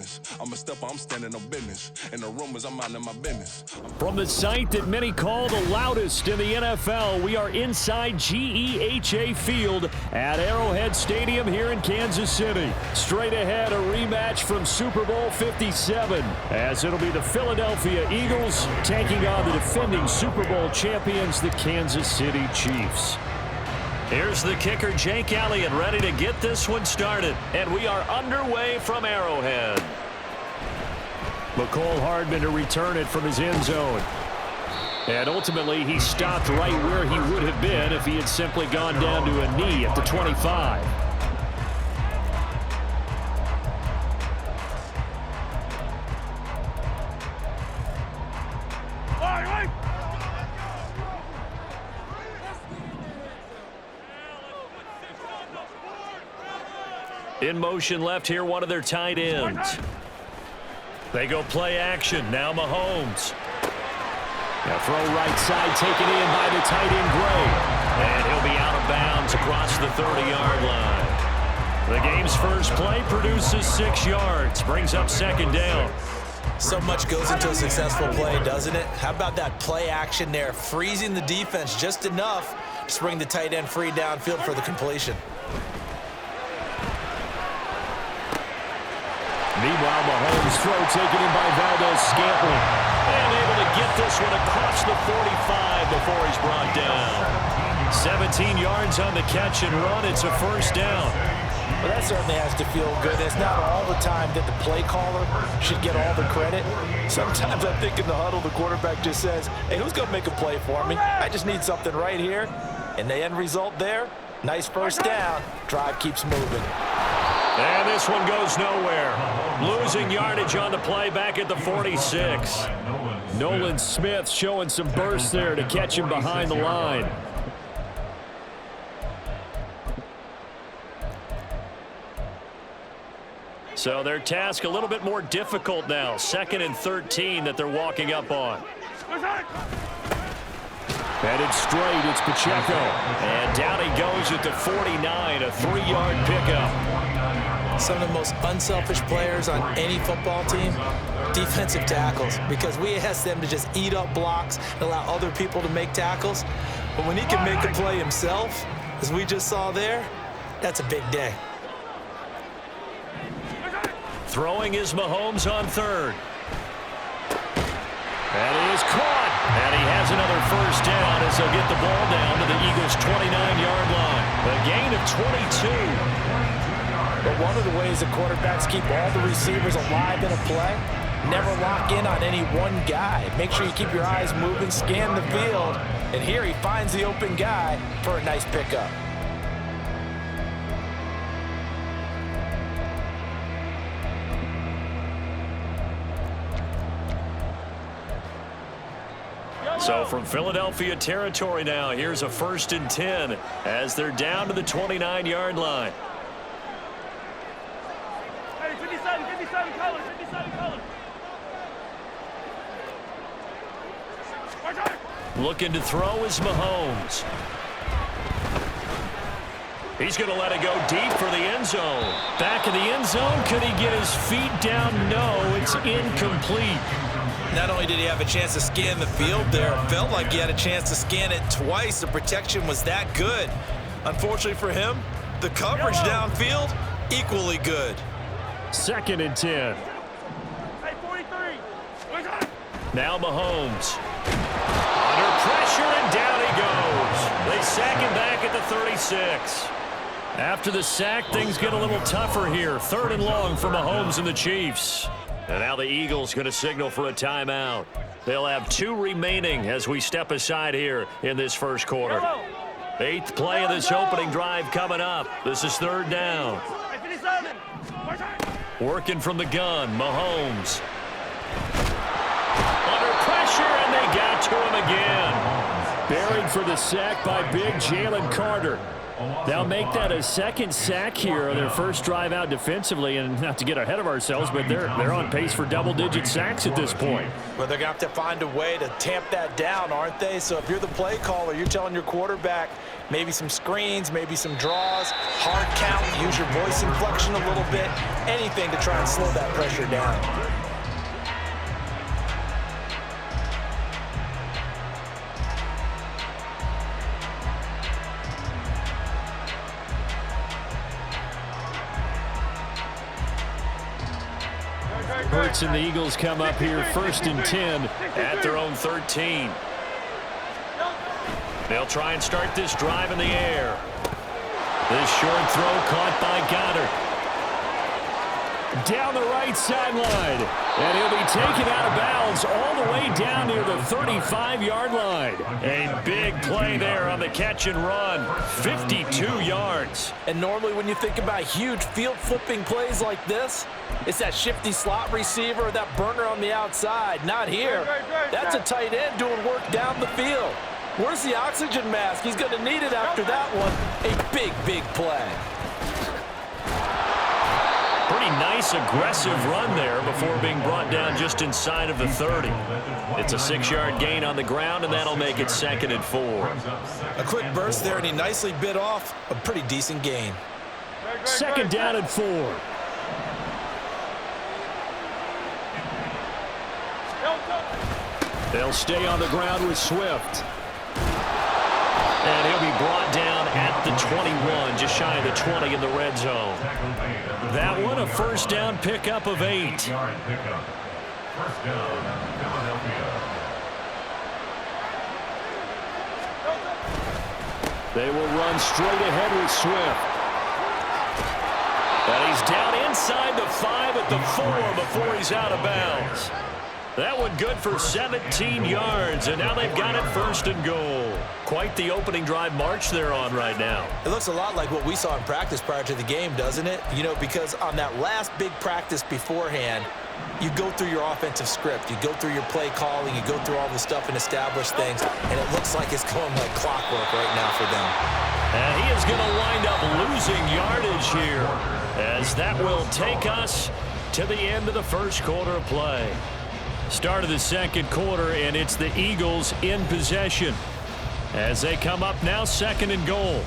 business. I'm a stepper, I'm standing on business. And the rumors, I'm minding my business. From the site that many call the loudest in the NFL, we are inside GEHA Field at Arrowhead Stadium here in Kansas City. Straight ahead, a rematch from Super Bowl 57, as it'll be the Philadelphia Eagles taking on the defending Super Bowl champions, the Kansas City Chiefs. Here's the kicker, Jake Elliott, ready to get this one started. And we are underway from Arrowhead. McCole Hardman to return it from his end zone. And ultimately, he stopped right where he would have been if he had simply gone down to a knee at the 25. In motion left here, one of their tight ends. They go play action. Now Mahomes. Now throw right side, taken in by the tight end Gray. And he'll be out of bounds across the 30-yard line. The game's first play produces 6 yards. Brings up second down. So much goes into a successful play, doesn't it? How about that play action there? Freezing the defense just enough to bring the tight end free downfield for the completion. Meanwhile, Mahomes' throw taken in by Valdes-Scantling. And able to get this one across the 45 before he's brought down. 17 yards on the catch and run. It's a first down. Well, that certainly has to feel good. It's not all the time that the play caller should get all the credit. Sometimes I think in the huddle, the quarterback just says, hey, who's going to make a play for me? I just need something right here. And the end result there, nice first down. Drive keeps moving. And this one goes nowhere. Losing yardage on the play back at the 46. Nolan Smith showing some burst there to catch him behind the line. So their task a little bit more difficult now. 2nd and 13 that they're walking up on. Headed straight, it's Pacheco. And down he goes at the 49, a 3-yard pickup. Some of the most unselfish players on any football team, defensive tackles, because we ask them to just eat up blocks and allow other people to make tackles. But when he can make a play himself, as we just saw there, that's a big day. Throwing is Mahomes on 3rd. And he is caught. And he has another first down as they'll get the ball down to the Eagles' 29-yard line. A gain of 22. But one of the ways the quarterbacks keep all the receivers alive in a play, never lock in on any one guy. Make sure you keep your eyes moving, scan the field, and here he finds the open guy for a nice pickup. So from Philadelphia territory now, here's a 1st and 10 as they're down to the 29-yard line. Hey, 57 colors, 57 colors. Looking to throw is Mahomes. He's going to let it go deep for the end zone. Back in the end zone, could he get his feet down? No, it's incomplete. Not only did he have a chance to scan the field there, it felt like he had a chance to scan it twice. The protection was that good. Unfortunately for him, the coverage downfield, equally good. 2nd and 10. Hey, 43. Now Mahomes. Under pressure, and down he goes. They sack him back at the 36. After the sack, things get a little tougher here. 3rd and long for Mahomes and the Chiefs. And now the Eagles going to signal for a timeout. They'll have 2 remaining as we step aside here in this first quarter. 8th play of this opening drive coming up. This is 3rd down. Working from the gun, Mahomes. Under pressure, and they got to him again. Buried for the sack by big Jalen Carter. They'll make that a 2nd sack here on their first drive out defensively, and not to get ahead of ourselves, but they're on pace for double-digit sacks at this point. But they're going to have to find a way to tamp that down, aren't they? So if you're the play caller, you're telling your quarterback, Maybe some screens, maybe some draws, hard count, use your voice inflection a little bit, anything to try and slow that pressure down. Hurts and the Eagles come up here 1st and 10 at their own 13. They'll try and start this drive in the air. This short throw caught by Goddard. Down the right sideline. And he'll be taken out of bounds all the way down near the 35-yard line. A big play there on the catch and run. 52 yards. And normally when you think about huge field-flipping plays like this, it's that shifty slot receiver or that burner on the outside. Not here. That's a tight end doing work down the field. Where's the oxygen mask? He's going to need it after that one. A big, big play. Pretty nice, aggressive run there before being brought down just inside of the 30. It's a 6-yard gain on the ground, and that'll make it 2nd and 4. A quick burst there, and he nicely bit off a pretty decent gain. 2nd down and 4. They'll stay on the ground with Swift. And he'll be brought down at the 21, just shy of the 20 in the red zone. That one, a 1st down pickup of 8. They will run straight ahead with Swift. And he's down inside the 5 at the 4 before he's out of bounds. That one good for 17 yards, and now they've got it 1st and goal. Quite the opening drive march they're on right now. It looks a lot like what we saw in practice prior to the game, doesn't it? You know, because on that last big practice beforehand, you go through your offensive script. You go through your play calling. You go through all the stuff and establish things, and it looks like it's going like clockwork right now for them. And he is going to wind up losing yardage here, as that will take us to the end of the 1st quarter of play. Start of the 2nd quarter, and it's the Eagles in possession as they come up now 2nd and goal.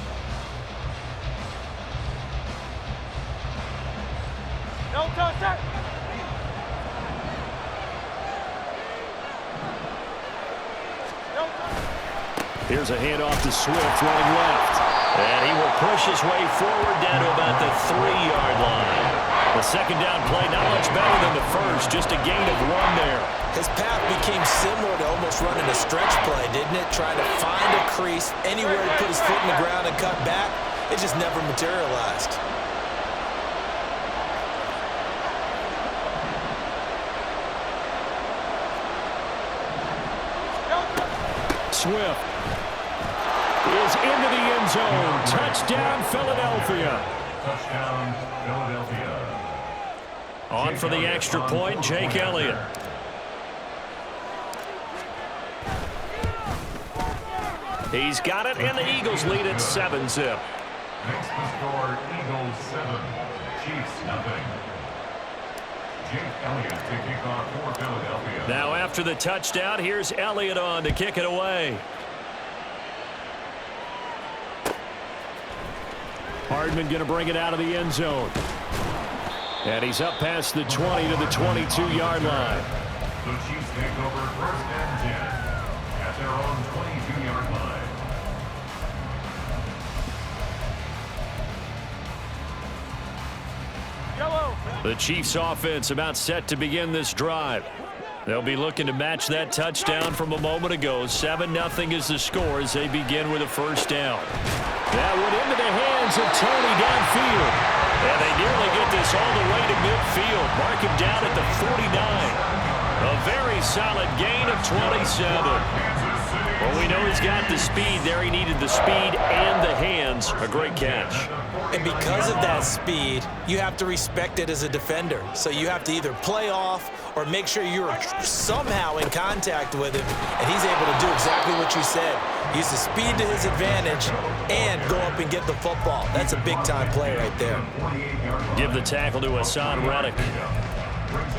No contact. Here's a handoff to Swift running left. And he will push his way forward down to about the 3-yard line. The 2nd down play, not much better than the 1st, just a gain of 1 there. His path became similar to almost running a stretch play, didn't it? Trying to find a crease, anywhere to put his foot in the ground and cut back. It just never materialized. Swift is into the end zone. Touchdown, Philadelphia. Touchdown, Philadelphia. On for the extra point, Jake Elliott. He's got it, and the Eagles lead at 7-zip. Next to score, Eagles 7, Chiefs nothing. Jake Elliott to kick off for Philadelphia. Now after the touchdown, here's Elliott on to kick it away. Hardman going to bring it out of the end zone. And he's up past the 20 to the 22-yard line. The Chiefs take over 1st and 10 at their own 22-yard line. The Chiefs offense about set to begin this drive. They'll be looking to match that touchdown from a moment ago. 7-0 is the score as they begin with a 1st down. That went into the hands of Tony downfield. And they nearly get this all the way to midfield. Mark him down at the 49. A very solid gain of 27. Well, we know he's got the speed there. He needed the speed and the hands. A great catch. And because of that speed, you have to respect it as a defender. So you have to either play off or make sure you're somehow in contact with him. And he's able to do exactly what you said. Use the speed to his advantage and go up and get the football. That's a big-time play right there. Give the tackle to Hassan Reddick.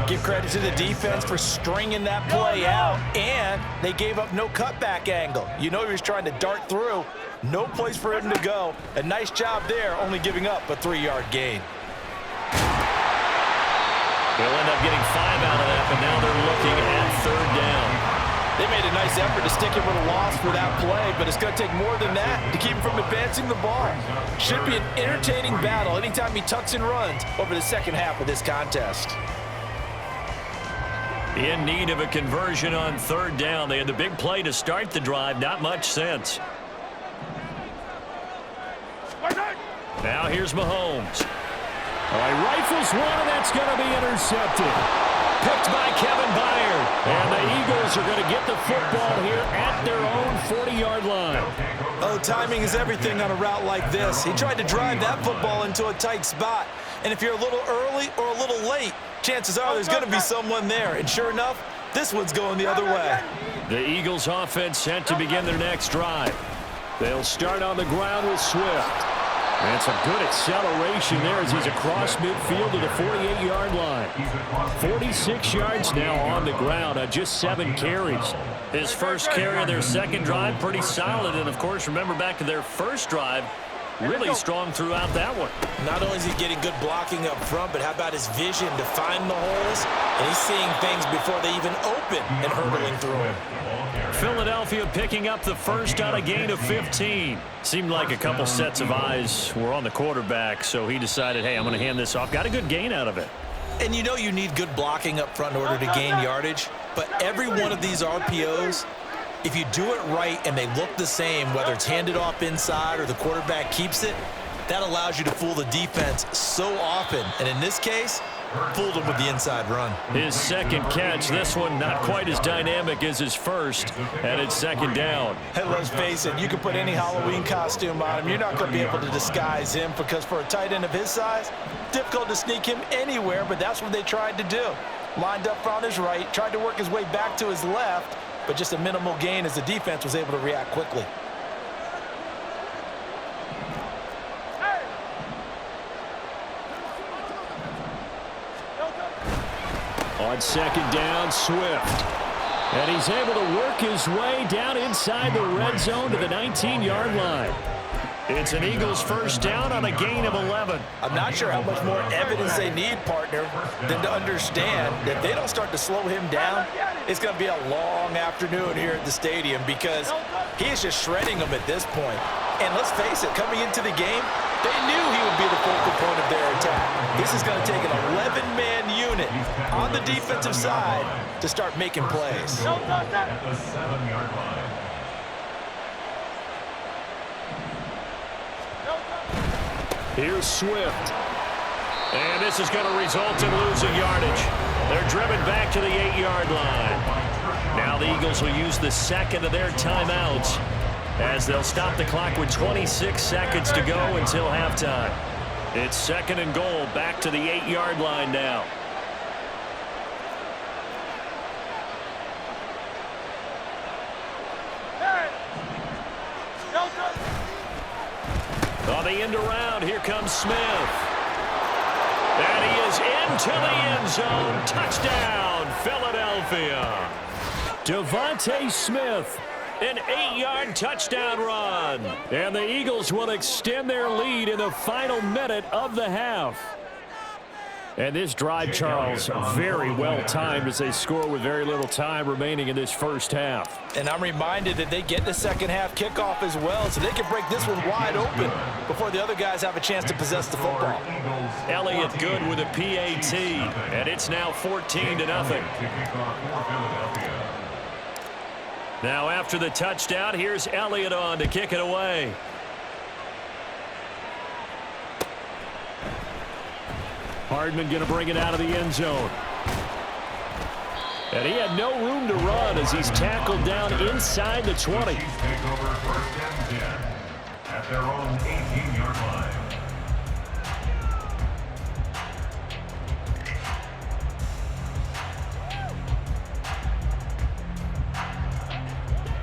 Give credit to the defense for stringing that play out, and they gave up no cutback angle. You know he was trying to dart through. No place for him to go. A nice job there, only giving up a 3-yard gain. They'll end up getting 5 out of that, but now they're looking at 3rd down. They made a nice effort to stick him with a loss for that play, but it's going to take more than that to keep him from advancing the ball. Should be an entertaining battle anytime he tucks and runs over the second half of this contest. In need of a conversion on 3rd down. They had the big play to start the drive. Not much sense. Now here's Mahomes. All right, rifles one, and that's going to be intercepted. Picked by Kevin Byard. And the Eagles are going to get the football here at their own 40-yard line. Oh, timing is everything on a route like this. He tried to drive that football into a tight spot. And if you're a little early or a little late, chances are there's going to be someone there. And sure enough, this one's going the other way. The Eagles offense set to begin their next drive. They'll start on the ground with Swift. And it's a good acceleration there as he's across midfield to the 48-yard line. 46 yards now on the ground on just 7 carries. His first carry of their second drive, pretty solid. And, of course, remember back to their first drive, really strong throughout that one. Not only is he getting good blocking up front, but how about his vision to find the holes? And he's seeing things before they even open and hurdling through them. Philadelphia picking up the first on a gain of 15. Seemed like a couple sets of eyes were on the quarterback, so he decided, hey, I'm going to hand this off. Got a good gain out of it. And you know you need good blocking up front in order to gain yardage, but every one of these RPOs, if you do it right and they look the same, whether it's handed off inside or the quarterback keeps it, that allows you to fool the defense so often. And in this case, fooled him with the inside run. His second catch, this one not quite as dynamic as his first, and it's 2nd down. Hey, let's face it, you can put any Halloween costume on him. You're not going to be able to disguise him because for a tight end of his size, difficult to sneak him anywhere, but that's what they tried to do. Lined up on his right, tried to work his way back to his left, but just a minimal gain as the defense was able to react quickly. On 2nd down, Swift. And he's able to work his way down inside the red zone to the 19-yard line. It's an Eagles first down on a gain of 11. I'm not sure how much more evidence they need, partner, than to understand that if they don't start to slow him down, it's going to be a long afternoon here at the stadium because he is just shredding them at this point. And let's face it, coming into the game, they knew he would be the focal point of their attack. This is going to take an 11-man unit on the defensive side to start making plays. At the 7-yard line. Here's Swift. And this is going to result in losing yardage. They're driven back to the 8-yard line. Now the Eagles will use the second of their timeouts as they'll stop the clock with 26 seconds to go until halftime. It's 2nd and goal, back to the 8-yard line now. On the end around, here comes Smith. And he is into the end zone. Touchdown, Philadelphia. Devontae Smith, an 8-yard touchdown run. And the Eagles will extend their lead in the final minute of the half. And this drive, Charles, very well timed as they score with very little time remaining in this first half. And I'm reminded that they get the second half kickoff as well, so they can break this one wide open before the other guys have a chance to possess the football. Elliott good with a PAT, and it's now 14-0. Now after the touchdown, here's Elliott on to kick it away. Hardman going to bring it out of the end zone. And he had no room to run as he's tackled down inside the 20. Chiefs take over 1st and 10 at their own 18-yard line.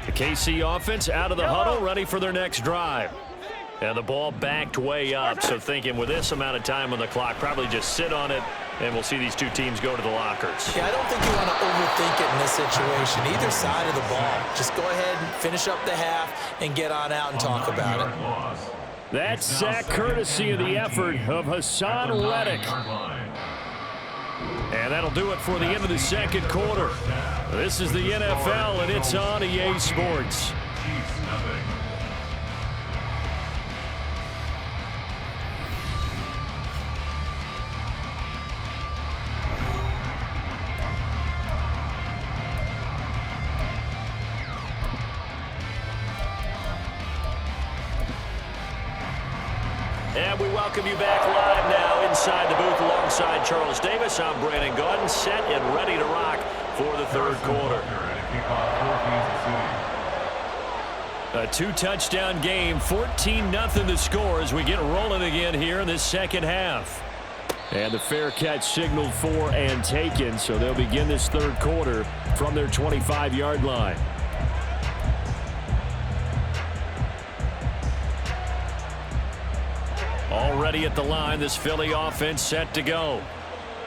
The KC offense out of the huddle, ready for their next drive. And the ball backed way up, so thinking with this amount of time on the clock, probably just sit on it And we'll see these two teams go to the lockers. Yeah, I don't think you want to overthink it in this situation. Either side of the ball. Just go ahead and finish up the half and get on out and talk about it. That sack courtesy of the effort of Haason Reddick. And that'll do it for the end of the second quarter. This is the NFL, and it's on EA Sports. And we welcome you back live now inside the booth alongside Charles Davis. I'm Brandon Gaudin, set and ready to rock for the third quarter. A two-touchdown game, 14-0 the score as we get rolling again here in this second half. And the fair catch signaled for and taken, so they'll begin this third quarter from their 25-yard line. Already at the line, this Philly offense set to go.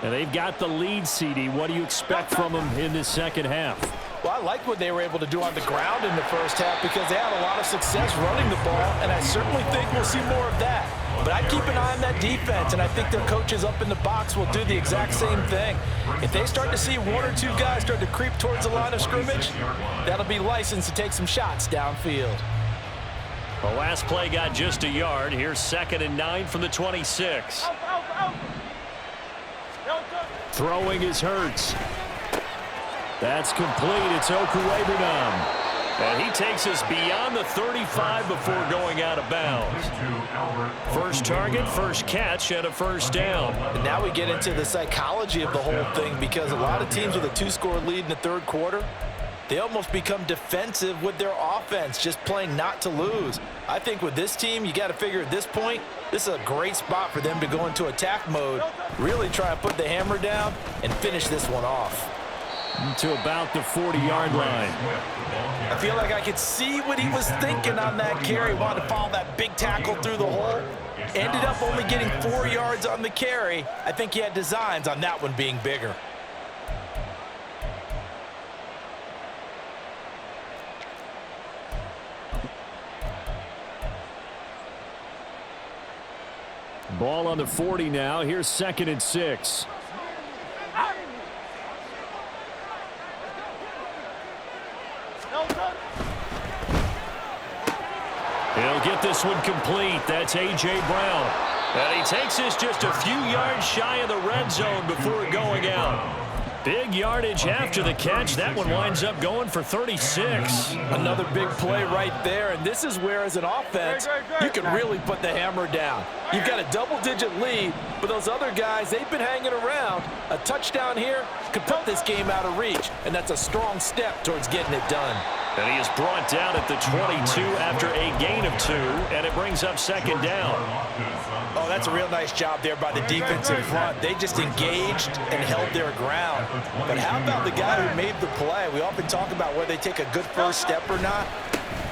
And they've got the lead, CD. What do you expect from them in this second half? Well, I like what they were able to do on the ground in the first half because they had a lot of success running the ball, and I certainly think we'll see more of that. But I'd keep an eye on that defense, and I think their coaches up in the box will do the exact same thing. If they start to see one or two guys start to creep towards the line of scrimmage, that'll be licensed to take some shots downfield. The last play got just a yard. Here's 2nd and 9 from the 26. Throwing is Hurts. That's complete. It's Okuwebunam. And he takes us beyond the 35 before going out of bounds. First target, first catch, and a first down. And now we get into the psychology of the whole thing because a lot of teams with a two-score lead in the third quarter, they almost become defensive with their offense, just playing not to lose. I think with this team, you got to figure at this point, this is a great spot for them to go into attack mode, really try and put the hammer down and finish this one off. To about the 40-yard line. I feel like I could see what he was thinking on that carry. Wanted to follow that big tackle through the hole. Ended up only getting 4 yards on the carry. I think he had designs on that one being bigger. Ball on the 40 now. Here's 2nd and 6. He'll get this one complete. That's A.J. Brown. And he takes this just a few yards shy of the red zone before going out. Big yardage after the catch. That one winds up going for 36. Another big play right there, and this is where, as an offense, you can really put the hammer down. You've got a double-digit lead, but those other guys, they've been hanging around. A touchdown here could put this game out of reach, and that's a strong step towards getting it done. And he is brought down at the 22 after a gain of 2, and it brings up 2nd down. Oh, that's a real nice job there by the defensive front. They just engaged and held their ground. But how about the guy who made the play? We often talk about whether they take a good first step or not.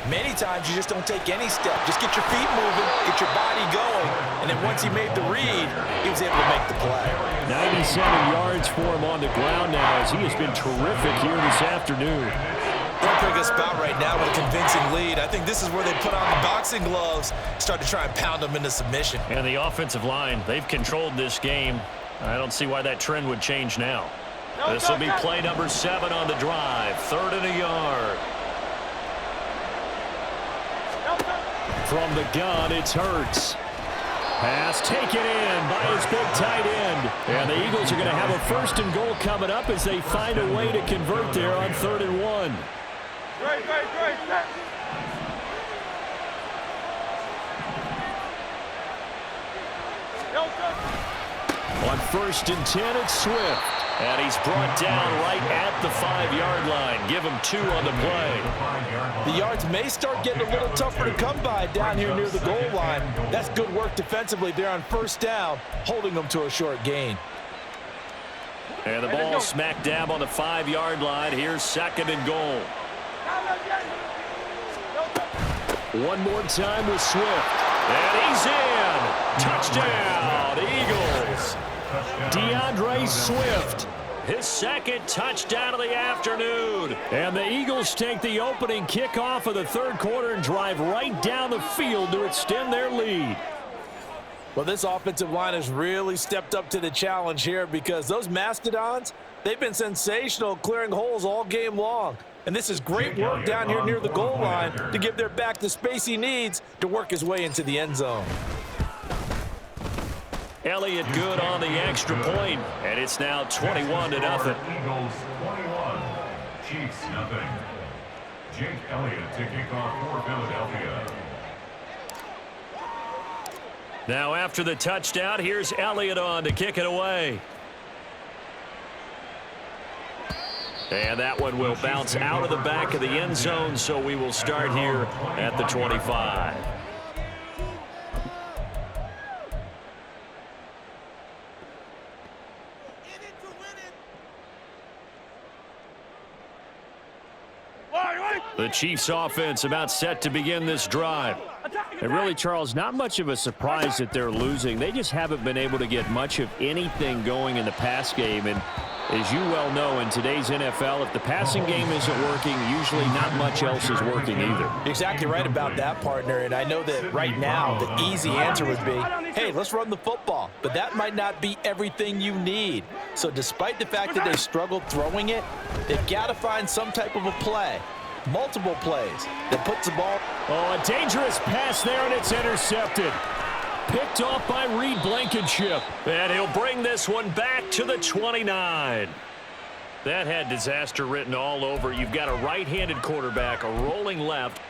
Many times you just don't take any step. Just get your feet moving, get your body going, and then once he made the read, he was able to make the play. 97 yards for him on the ground now as he has been terrific here this afternoon. They'll pick a spot right now with a convincing lead. I think this is where they put on the boxing gloves, start to try and pound them into submission. And the offensive line, they've controlled this game. I don't see why that trend would change now. This will be play number 7 on the drive. 3rd and a yard. From the gun, it's Hurts. Pass taken in by his big tight end. And the Eagles are going to have a 1st and goal coming up as they find a way to convert there on 3rd and 1. Great. On 1st and 10, it's Swift. And he's brought down right at the 5-yard line. Give him 2 on the play. The yards may start getting a little tougher to come by down here near the goal line. That's good work defensively there on 1st down, holding them to a short gain. And the ball smack dab on the 5-yard line. Here's 2nd and goal. One more time with Swift. And he's in. Touchdown, Eagles. DeAndre Swift, his second touchdown of the afternoon. And the Eagles take the opening kickoff of the third quarter and drive right down the field to extend their lead. Well, this offensive line has really stepped up to the challenge here because those Mastodons, they've been sensational clearing holes all game long. And this is great work down here near the goal line to give their back the space he needs to work his way into the end zone. Elliott good on the extra point, and it's now 21-0. Eagles 21, Chiefs nothing. Jake Elliott to kick off for Philadelphia. Now after the touchdown, here's Elliott on to kick it away. And that one will bounce out of the back of the end zone, so we will start here at the 25. The Chiefs offense about set to begin this drive. And really, Charles, not much of a surprise that they're losing. They just haven't been able to get much of anything going in the pass game. And as you well know, in today's NFL, if the passing game isn't working, usually not much else is working either. Exactly right about that, partner. And I know that right now the easy answer would be, hey, let's run the football. But that might not be everything you need. So despite the fact that they struggled throwing it, they've got to find some type of a play. Multiple plays that puts the ball. Oh, a dangerous pass there, and it's intercepted. Picked off by Reed Blankenship. And he'll bring this one back to the 29. That had disaster written all over. You've got a right-handed quarterback, a rolling left.